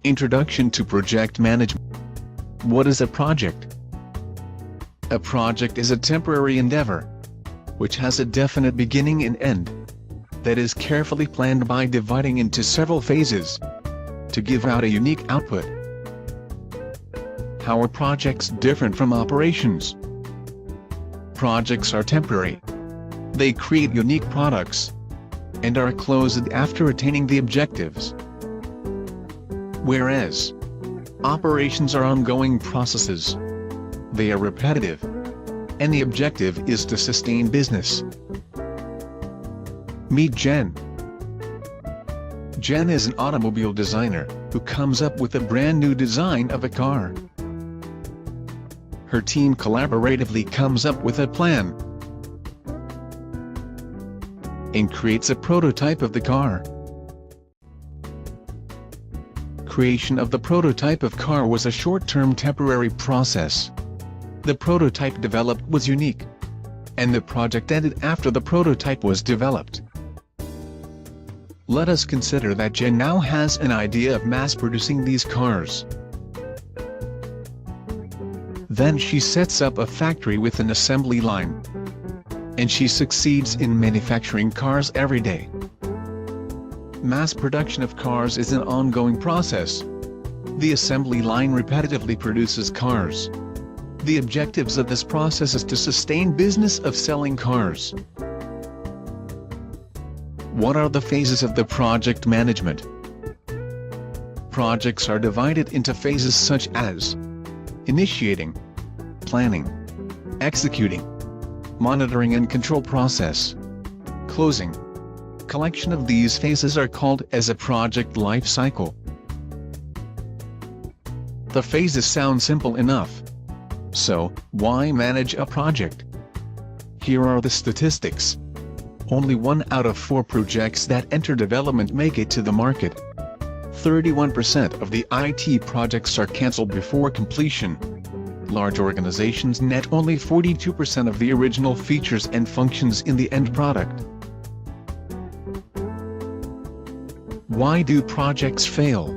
Introduction to Project Management. What is a project? A project is a temporary endeavor, which has a definite beginning and end, that is carefully planned by dividing into several phases, to give out a unique output. How are projects different from operations? Projects are temporary. They create unique products, and are closed after attaining the objectives. Whereas operations are ongoing processes. They are repetitive, and the objective is to sustain business. Meet Jen. Jen is an automobile designer who comes up with a brand new design of a car. Her team collaboratively comes up with a plan and creates a prototype of the car. Creation of the prototype of car was a short-term temporary process. The prototype developed was unique, and the project ended after the prototype was developed. Let us consider that Jen now has an idea of mass-producing these cars. Then she sets up a factory with an assembly line, and she succeeds in manufacturing cars every day. Mass production of cars is an ongoing process. The assembly line repetitively produces cars. The objectives of this process is to sustain business of selling cars. What are the phases of the project management? Projects are divided into phases such as initiating, planning, executing, monitoring and control process, closing. Collection of these phases are called as a project life cycle. The phases sound simple enough. So, why manage a project? Here are the statistics. Only 1 out of 4 projects that enter development make it to the market. 31% of the IT projects are cancelled before completion. Large organizations net only 42% of the original features and functions in the end product. Why do projects fail?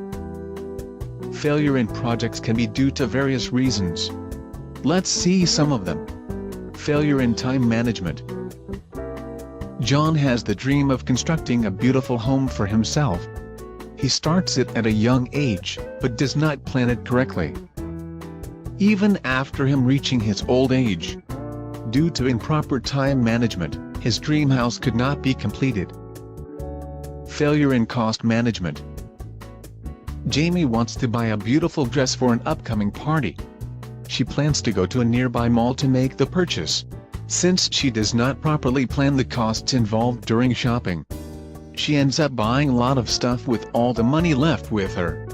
Failure in projects can be due to various reasons. Let's see some of them. Failure in time management. John has the dream of constructing a beautiful home for himself. He starts it at a young age, but does not plan it correctly. Even after him reaching his old age, due to improper time management, his dream house could not be completed. Failure in cost management. Jamie wants to buy a beautiful dress for an upcoming party. She plans to go to a nearby mall to make the purchase. Since she does not properly plan the costs involved during shopping, she ends up buying a lot of stuff with all the money left with her.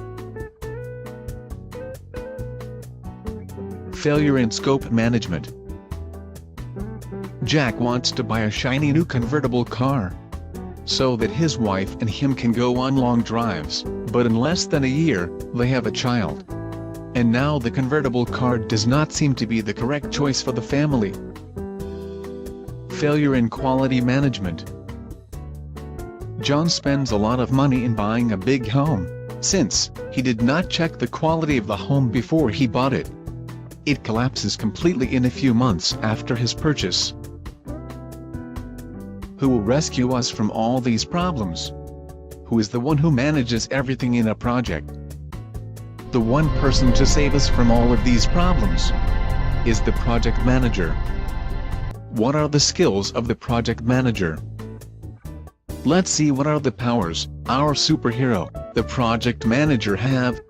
Failure in scope management. Jack wants to buy a shiny new convertible car, so that his wife and him can go on long drives, but in less than a year, they have a child. And now the convertible car does not seem to be the correct choice for the family. Failure in quality management. John spends a lot of money in buying a big home, since he did not check the quality of the home before he bought it. It collapses completely in a few months after his purchase. Who will rescue us from all these problems? Who is the one who manages everything in a project? The one person to save us from all of these problems is the project manager. What are the skills of the project manager? Let's see what are the powers our superhero, the project manager, have.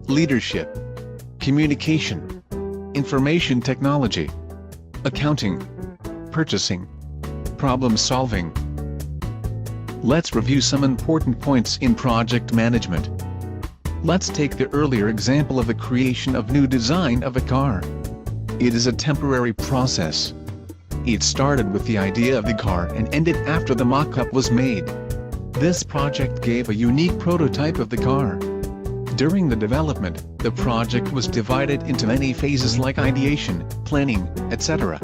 Leadership, communication, information technology, accounting, purchasing, problem solving. Let's review some important points in project management. Let's take the earlier example of the creation of new design of a car. It is a temporary process. It started with the idea of the car and ended after the mock-up was made. This project gave a unique prototype of the car. During the development, the project was divided into many phases like ideation, planning, etc.